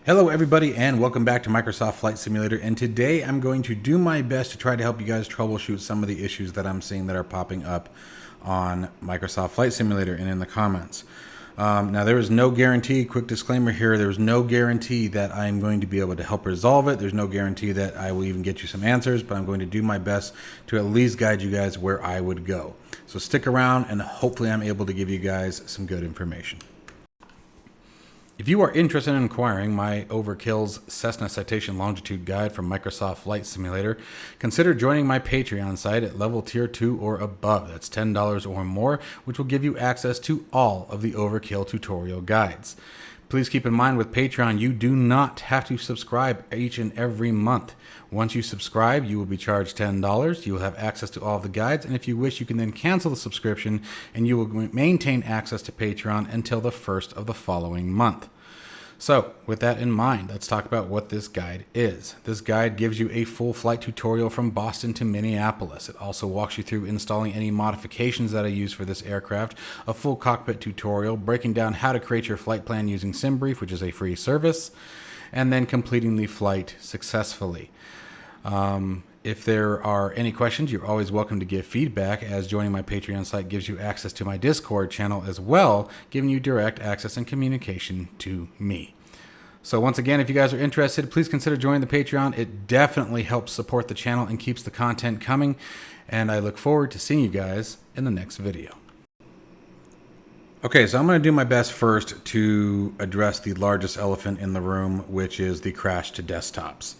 Hello everybody and welcome back to Microsoft Flight Simulator, and today I'm going to do my best to try to help you guys troubleshoot some of the issues that I'm seeing that are popping up on Microsoft Flight Simulator and in the comments. Now there is no guarantee, quick disclaimer here, there's no guarantee that I'm going to be able to help resolve it. There's no guarantee that I will even get you some answers, but I'm going to do my best to at least guide you guys where I would go. So stick around and hopefully I'm able to give you guys some good information. If you are interested in acquiring my Overkill's Cessna Citation Longitude guide from Microsoft Flight Simulator, consider joining my Patreon site at level tier 2 or above. That's $10 or more, which will give you access to all of the Overkill tutorial guides. Please keep in mind with Patreon, you do not have to subscribe each and every month. Once you subscribe, you will be charged $10. You will have access to all of the guides, and if you wish, you can then cancel the subscription, and you will maintain access to Patreon until the first of the following month. So, with that in mind, let's talk about what this guide is. This guide gives you a full flight tutorial from Boston to Minneapolis. It also walks you through installing any modifications that I use for this aircraft, a full cockpit tutorial, breaking down how to create your flight plan using SimBrief, which is a free service, and then completing the flight successfully. If there are any questions, you're always welcome to give feedback, as joining my Patreon site gives you access to my Discord channel as well, giving you direct access and communication to me. So once again, if you guys are interested, please consider joining the Patreon. It definitely helps support the channel and keeps the content coming, and I look forward to seeing you guys in the next video. Okay, so I'm going to do my best first to address the largest elephant in the room, which is the crash to desktops.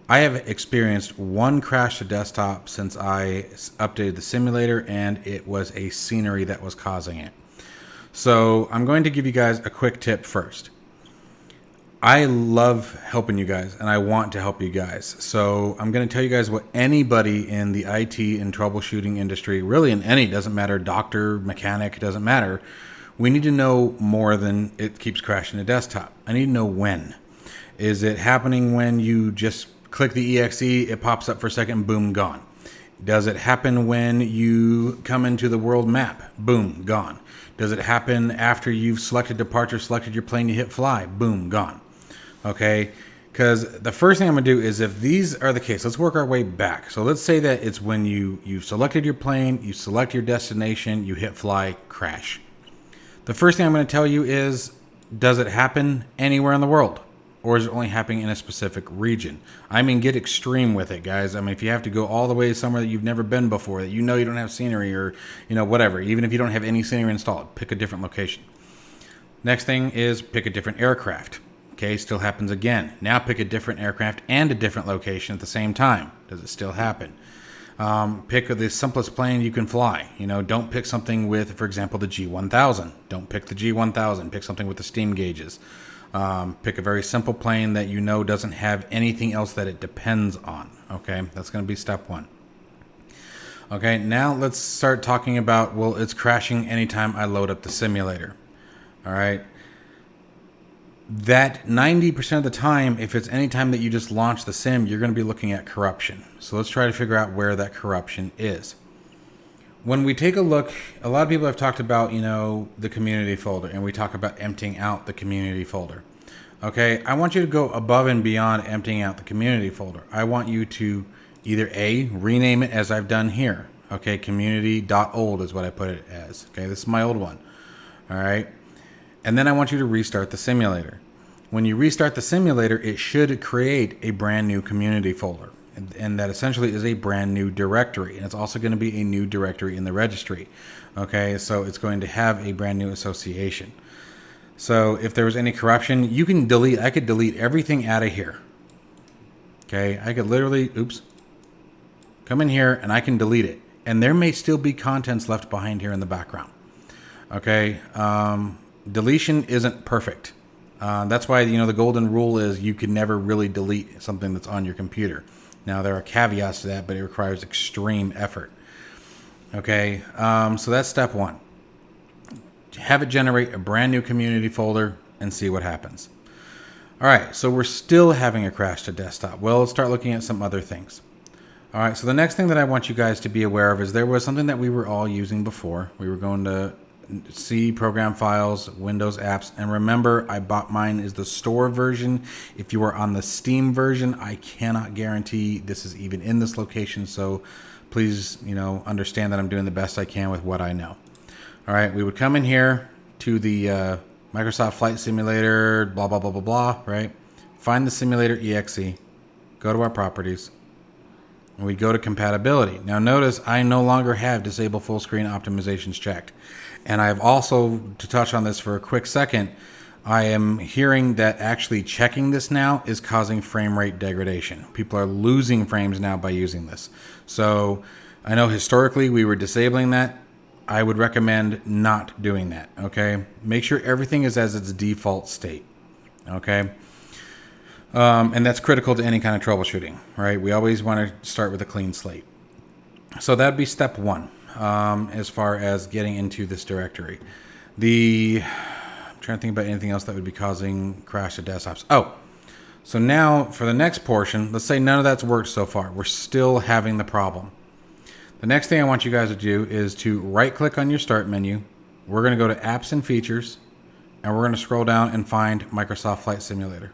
I have experienced one crash to desktop since I updated the simulator, and it was a scenery that was causing it. So I'm going to give you guys a quick tip first. I love helping you guys, and I want to help you guys. So I'm going to tell you guys what anybody in the IT and troubleshooting industry, really in any, doesn't matter, doctor, mechanic, doesn't matter. We need to know more than it keeps crashing the desktop. I need to know when. Is it happening when you just click the exe, it pops up for a second, boom, gone? Does it happen when you come into the world map? Boom, gone. Does it happen after you've selected departure, selected your plane, you hit fly? Boom, gone. Okay, because the first thing I'm going to do is, if these are the case, let's work our way back. So let's say that it's when you've selected your plane, you select your destination, you hit fly, crash. The first thing I'm going to tell you is, does it happen anywhere in the world? Or is it only happening in a specific region? I mean, get extreme with it, guys. I mean, if you have to go all the way somewhere that you've never been before, that you know you don't have scenery, or, whatever, even if you don't have any scenery installed, pick a different location. Next thing is pick a different aircraft. Okay, still happens again. Now pick a different aircraft and a different location at the same time. Does it still happen? Pick the simplest plane you can fly. Don't pick something with, for example, the G1000. Don't pick the G1000. Pick something with the steam gauges. Pick a very simple plane that doesn't have anything else that it depends on. Okay, that's going to be step one. Okay, now let's start talking about, well, it's crashing anytime I load up the simulator. All right. That 90% of the time, if it's any time that you just launch the sim, you're going to be looking at corruption. So let's try to figure out where that corruption is. When we take a look, a lot of people have talked about, the community folder, and we talk about emptying out the community folder. Okay, I want you to go above and beyond emptying out the community folder. I want you to either A, rename it as I've done here. Okay, community.old is what I put it as. Okay, this is my old one. All right, and then I want you to restart the simulator. When you restart the simulator, it should create a brand new community folder. And that essentially is a brand new directory, and it's also going to be a new directory in the registry. Okay, so it's going to have a brand new association. So if there was any corruption, you can delete. I could delete everything out of here. Okay, I could literally, come in here and I can delete it, and there may still be contents left behind here in the background. Okay, deletion isn't perfect. That's why the golden rule is you can never really delete something that's on your computer. Now, there are caveats to that, but it requires extreme effort. Okay, so that's step one. Have it generate a brand new community folder and see what happens. All right, so we're still having a crash to desktop. Well, let's start looking at some other things. All right, so the next thing that I want you guys to be aware of is there was something that we were all using before. We were going to C program files, Windows apps. And remember, I bought mine is the store version. If you are on the Steam version, I cannot guarantee this is even in this location. So please, understand that I'm doing the best I can with what I know. All right, we would come in here to the Microsoft Flight Simulator, blah, blah, blah, blah, blah, right? Find the simulator exe, go to our properties, and we go to compatibility. Now notice I no longer have disable full screen optimizations checked. And I've also, to touch on this for a quick second, I am hearing that actually checking this now is causing frame rate degradation. People are losing frames now by using this. So I know historically we were disabling that. I would recommend not doing that, okay? Make sure everything is as its default state, okay? And that's critical to any kind of troubleshooting, right? We always want to start with a clean slate. So that'd be step one as far as getting into this directory. I'm trying to think about anything else that would be causing crash to desktops. Oh, so now for the next portion, let's say none of that's worked so far. We're still having the problem. The next thing I want you guys to do is to right-click on your Start menu. We're going to go to Apps and Features, and we're going to scroll down and find Microsoft Flight Simulator.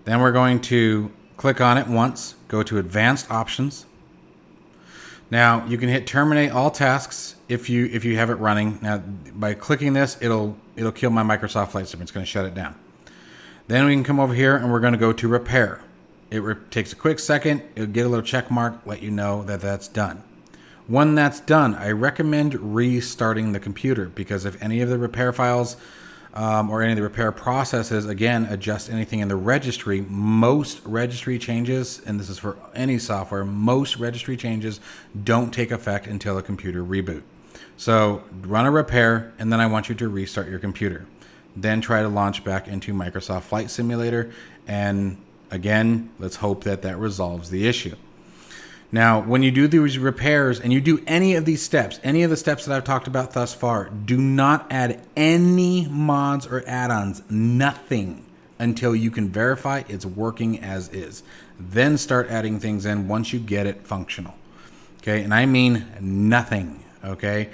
Then we're going to click on it once, go to Advanced Options. Now, you can hit Terminate All Tasks if you have it running. Now, by clicking this, it'll kill my Microsoft Flight Simulator. It's going to shut it down. Then we can come over here, and we're going to go to Repair. It takes a quick second. It'll get a little check mark, let you know that that's done. When that's done, I recommend restarting the computer, because if any of the repair files or any of the repair processes, again, adjust anything in the registry, most registry changes, and this is for any software, most registry changes don't take effect until a computer reboot. So run a repair, and then I want you to restart your computer. Then try to launch back into Microsoft Flight Simulator, and again, let's hope that that resolves the issue. Now, when you do these repairs and you do any of these steps, any of the steps that I've talked about thus far, do not add any mods or add-ons, nothing, until you can verify it's working as is. Then start adding things in once you get it functional. Okay, and I mean nothing, okay?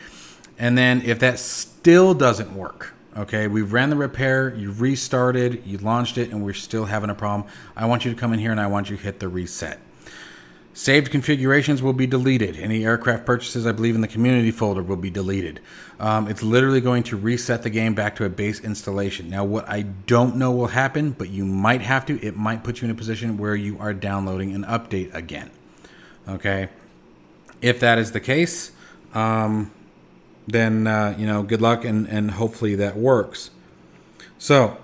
And then if that still doesn't work, okay, we've ran the repair, you restarted, you launched it, and we're still having a problem, I want you to come in here and I want you to hit the reset. Saved configurations will be deleted. Any aircraft purchases, I believe, in the community folder will be deleted. It's literally going to reset the game back to a base installation. Now, what I don't know will happen, but you might have to, it might put you in a position where you are downloading an update again. Okay? If that is the case, then, good luck, and hopefully that works. So,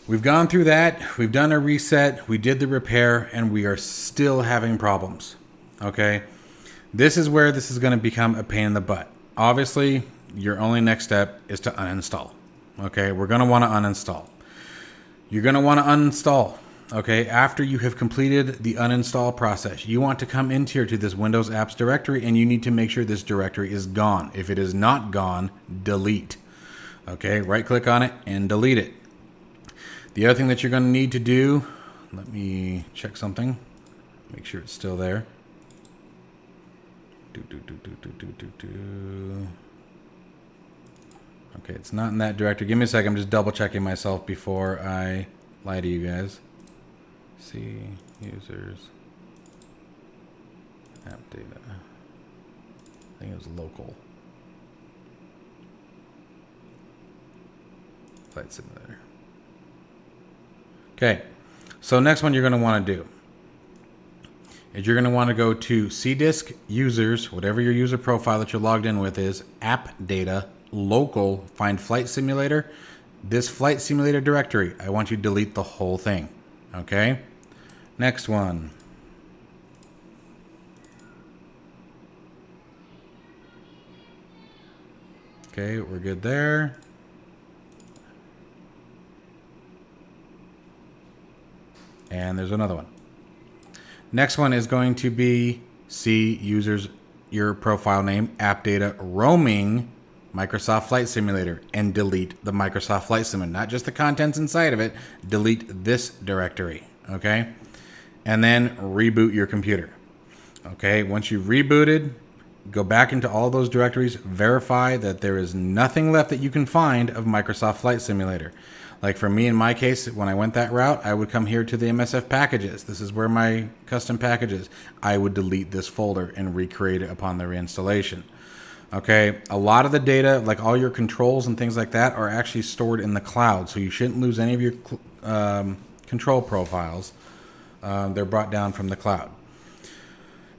we've gone through that, we've done a reset, we did the repair, and we are still having problems, okay? This is where this is going to become a pain in the butt. Obviously, your only next step is to uninstall, okay? We're going to want to uninstall. You're going to want to uninstall, okay? After you have completed the uninstall process, you want to come into here to this Windows Apps directory, and you need to make sure this directory is gone. If it is not gone, delete, okay? Right-click on it and delete it. The other thing that you're going to need to do, let me check something, make sure it's still there. Okay, it's not in that directory. Give me a second, I'm just double checking myself before I lie to you guys. See, users, app data, I think it was local. Flight Simulator. Okay, so next one you're going to want to do is you're going to want to go to CDisk users, whatever your user profile that you're logged in with is, app data, local, find Flight Simulator. This Flight Simulator directory, I want you to delete the whole thing. Okay, next one. Okay, we're good there. And there's another one. Next one is going to be C users, your profile name, app data, roaming, Microsoft Flight Simulator, and delete the Microsoft Flight Simulator. Not just the contents inside of it, delete this directory, okay? And then reboot your computer. Okay, once you've rebooted, go back into all those directories, verify that there is nothing left that you can find of Microsoft Flight Simulator. Like for me, in my case, when I went that route, I would come here to the MSF packages. This is where my custom packages. I would delete this folder and recreate it upon the reinstallation. Okay, a lot of the data, like all your controls and things like that, are actually stored in the cloud. So you shouldn't lose any of your control profiles. They're brought down from the cloud.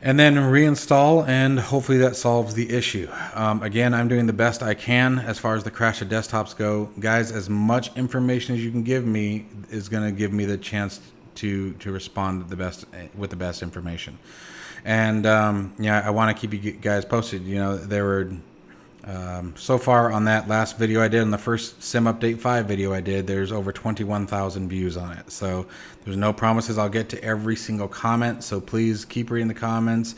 And then reinstall, and hopefully that solves the issue. Again, I'm doing the best I can as far as the crash of desktops go. Guys, as much information as you can give me is going to give me the chance to respond with the best information. And yeah, I want to keep you guys posted. You know, there were so far on that last video I did, on the first Sim Update 5 video I did, there's over 21,000 views on it. So there's no promises I'll get to every single comment. So please keep reading the comments.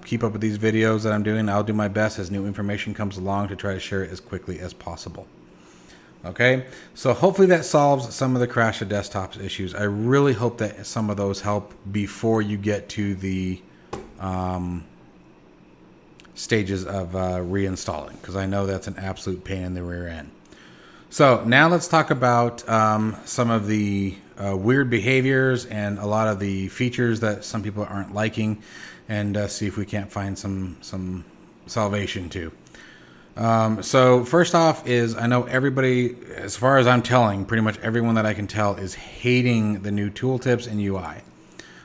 Keep up with these videos that I'm doing. I'll do my best as new information comes along to try to share it as quickly as possible. Okay, so hopefully that solves some of the crash of desktops issues. I really hope that some of those help before you get to the stages of reinstalling, because I know that's an absolute pain in the rear end. So now let's talk about some of the weird behaviors and a lot of the features that some people aren't liking, and see if we can't find some salvation too. So first off is, I know everybody, as far as I'm telling, pretty much everyone that I can tell is hating the new tooltips and UI.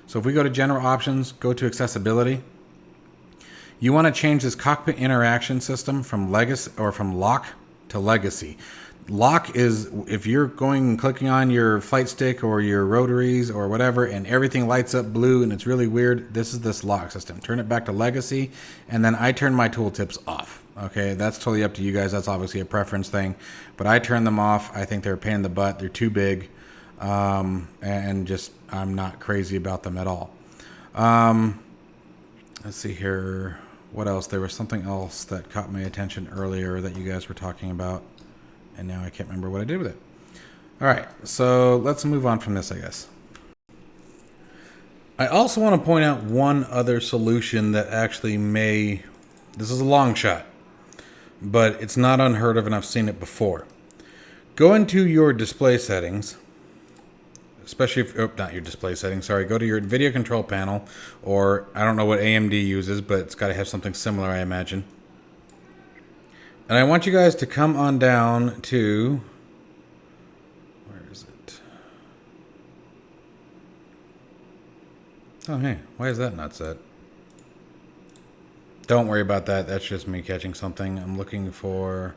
So if we go to general options, go to accessibility, you want to change this cockpit interaction system from legacy or from lock to legacy. Lock is if you're going and clicking on your flight stick or your rotaries or whatever and everything lights up blue and it's really weird, this is this lock system. Turn it back to legacy, and then I turn my tooltips off. Okay, that's totally up to you guys. That's obviously a preference thing, but I turn them off. I think they're a pain in the butt. They're too big, and just I'm not crazy about them at all. Let's see here. What else? There was something else that caught my attention earlier that you guys were talking about, and now I can't remember what I did with it. All right, so let's move on from this, I guess. I also want to point out one other solution that actually may, this is a long shot, but it's not unheard of and I've seen it before. Go into your display settings, especially if, oh, not your display settings, sorry, go to your video control panel, or I don't know what AMD uses, but it's got to have something similar, I imagine. And I want you guys to come on down to, where is it? Oh, hey, why is that not set? Don't worry about that. That's just me catching something. I'm looking for...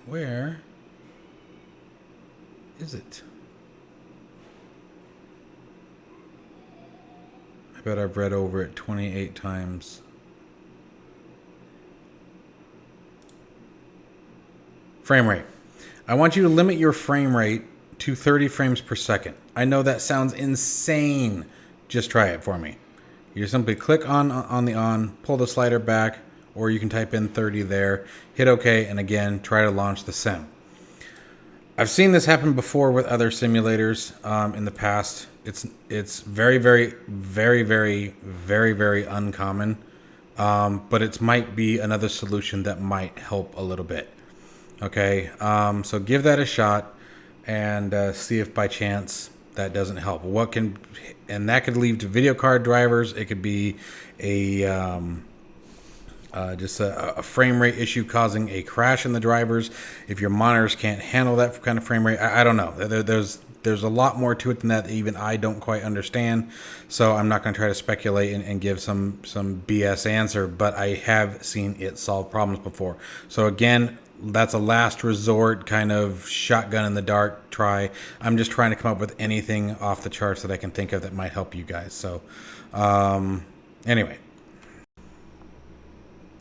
where is it? I bet I've read over it 28 times. Frame rate. I want you to limit your frame rate to 30 frames per second. I know that sounds insane. Just try it for me. You simply click on the on, pull the slider back, or you can type in 30 there, hit OK, and again, try to launch the sim. I've seen this happen before with other simulators in the past. It's very, very, very, very, very, very uncommon, but it might be another solution that might help a little bit. Okay, so give that a shot and see if by chance that doesn't help. And that could lead to video card drivers. It could be just a frame rate issue causing a crash in the drivers. If your monitors can't handle that kind of frame rate, I don't know. There's a lot more to it than that even I don't quite understand. So I'm not going to try to speculate and give some BS answer, but I have seen it solve problems before. So again, that's a last resort kind of shotgun in the dark try. I'm just trying to come up with anything off the charts that I can think of that might help you guys. So anyway.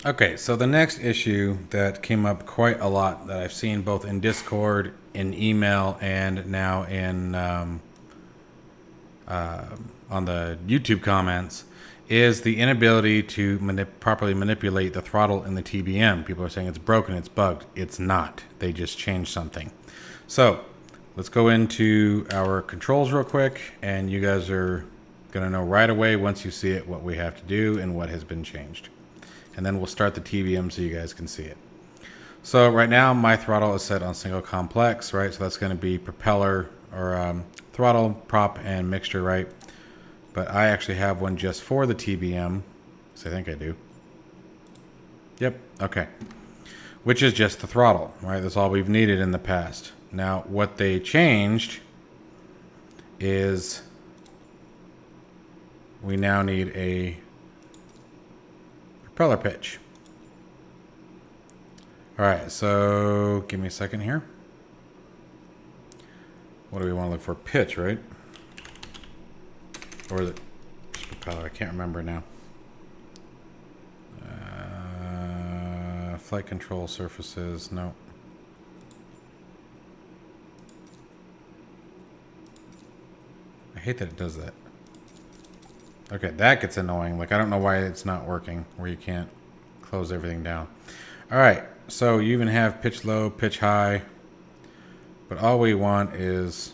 Okay, so the next issue that came up quite a lot that I've seen both in Discord, in email, and now in on the YouTube comments is the inability to properly manipulate the throttle in the TBM. People are saying it's broken, it's bugged. It's not. They just changed something. So let's go into our controls real quick, and you guys are Gonna know right away once you see it what we have to do and what has been changed. And then we'll start the TBM so you guys can see it. So right now my throttle is set on single complex, right? So that's gonna be propeller or throttle, prop, and mixture, right? But I actually have one just for the TBM. So I think I do. Yep, okay. Which is just the throttle, right? That's all we've needed in the past. Now, what they changed is we now need a propeller pitch. All right, so give me a second here. What do we want to look for? Pitch, right? Or is it just propeller? I can't remember now. Flight control surfaces, no. I hate that it does that. Okay, that gets annoying. Like, I don't know why it's not working, where you can't close everything down. All right, so you even have pitch low, pitch high, but all we want is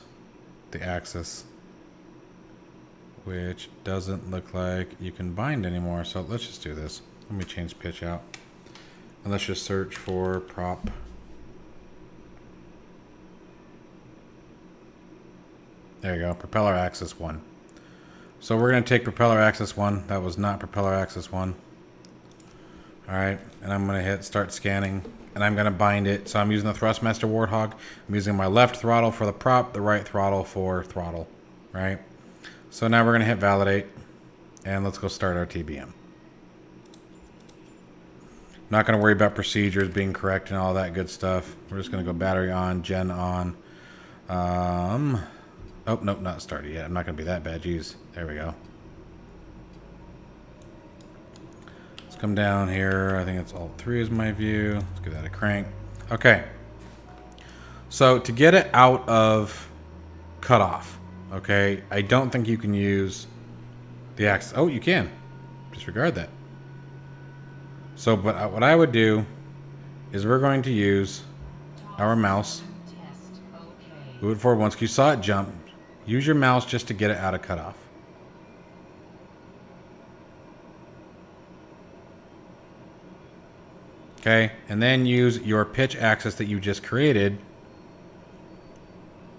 the axis, which doesn't look like you can bind anymore. So let's just do this. Let me change pitch out. And let's just search for prop. There you go, propeller axis 1. So we're going to take propeller axis 1. That was not propeller axis 1. All right, and I'm going to hit start scanning, and I'm going to bind it. So I'm using the Thrustmaster Warthog. I'm using my left throttle for the prop, the right throttle for throttle, right? So now we're going to hit validate, and let's go start our TBM. Not going to worry about procedures being correct and all that good stuff. We're just going to go battery on, gen on. Oh, nope, not started yet. I'm not going to be that bad. Jeez. There we go. Let's come down here. I think it's Alt 3 is my view. Let's give that a crank. Okay. So to get it out of cutoff, okay, I don't think you can use the axis. Oh, you can. Disregard that. So, but what I would do is we're going to use our mouse. Move it forward once. You saw it jump. Use your mouse just to get it out of cutoff. Okay, and then use your pitch axis that you just created.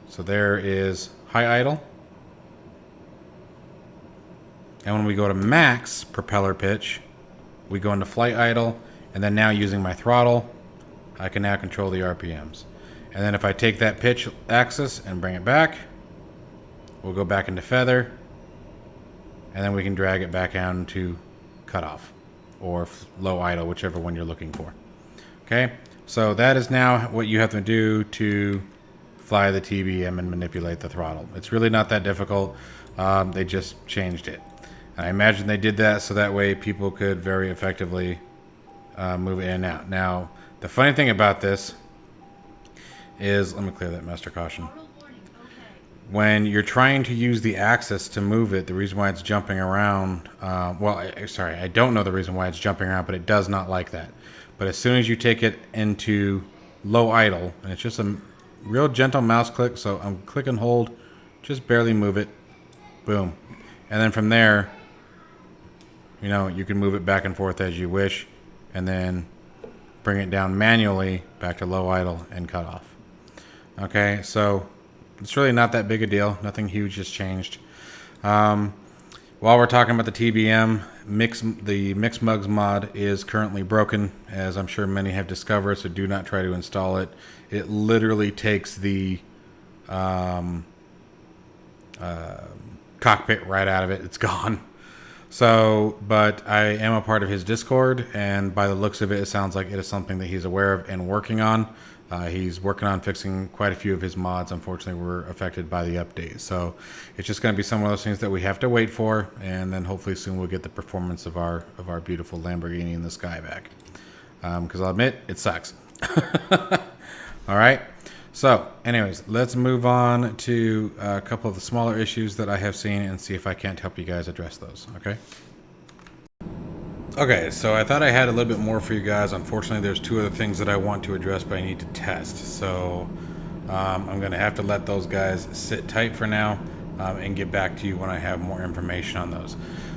So there is high idle. And when we go to max propeller pitch, we go into flight idle, and then now using my throttle, I can now control the RPMs. And then if I take that pitch axis and bring it back, we'll go back into feather, and then we can drag it back down to cutoff or low idle, whichever one you're looking for. Okay, so that is now what you have to do to fly the TBM and manipulate the throttle. It's really not that difficult. They just changed it. I imagine they did that so that way people could very effectively move in and out. Now, the funny thing about this is, let me clear that master caution. When you're trying to use the axis to move it, the reason why it's jumping around, sorry, I don't know the reason why it's jumping around, but it does not like that. But as soon as you take it into low idle, and it's just a real gentle mouse click, so I'm click and hold, just barely move it, boom. And then from there, you know, you can move it back and forth as you wish, and then bring it down manually back to low idle and cut off. Okay, so it's really not that big a deal. Nothing huge has changed. While we're talking about the TBM, the Mixmugs mod is currently broken, as I'm sure many have discovered, so do not try to install it. It literally takes the cockpit right out of it. It's gone. So, but I am a part of his Discord, and by the looks of it, it sounds like it is something that he's aware of and working on. He's working on fixing quite a few of his mods. Unfortunately, were affected by the update. So it's just going to be some of those things that we have to wait for, and then hopefully soon we'll get the performance of our beautiful Lamborghini in the sky back. Because I'll admit, it sucks. All right. So, anyways, let's move on to a couple of the smaller issues that I have seen and see if I can't help you guys address those, okay? Okay, so I thought I had a little bit more for you guys. Unfortunately, there's two other things that I want to address, but I need to test. So, I'm going to have to let those guys sit tight for now. and get back to you when I have more information on those.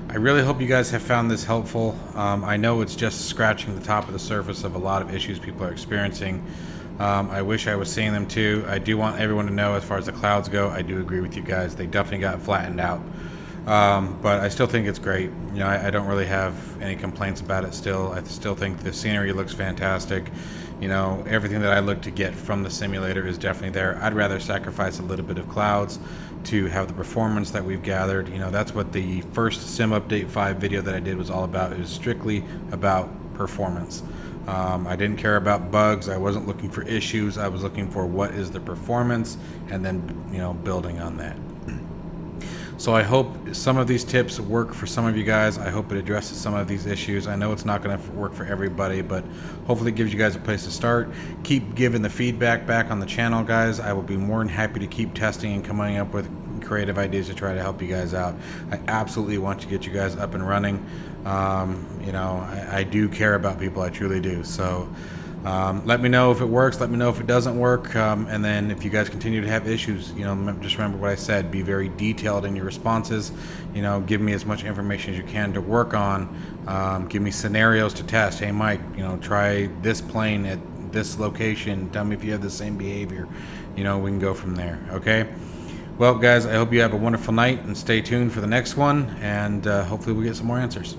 I really hope you guys have found this helpful. I know it's just scratching the top of the surface of a lot of issues people are experiencing. I wish I was seeing them too. I do want everyone to know, as far as the clouds go, I do agree with you guys. They definitely got flattened out. But I still think it's great. You know, I don't really have any complaints about it still. I still think the scenery looks fantastic. You know, everything that I look to get from the simulator is definitely there. I'd rather sacrifice a little bit of clouds to have the performance that we've gathered. You know, that's what the first Sim Update 5 video that I did was all about. It was strictly about performance. I didn't care about bugs. I wasn't looking for issues. I was looking for what is the performance, and then, you know, building on that. So I hope some of these tips work for some of you guys. I hope it addresses some of these issues. I know it's not going to work for everybody, but hopefully it gives you guys a place to start. Keep giving the feedback back on the channel, guys. I will be more than happy to keep testing and coming up with creative ideas to try to help you guys out. I absolutely want to get you guys up and running. You know, I do care about people. I truly do. So let me know if it works. Let me know if it doesn't work. And then if you guys continue to have issues, you know, just remember what I said. Be very detailed in your responses. You know, give me as much information as you can to work on. Give me scenarios to test. Hey, Mike, you know, try this plane at this location. Tell me if you have the same behavior. You know, we can go from there. Okay. Well, guys, I hope you have a wonderful night, and stay tuned for the next one. And hopefully we get some more answers.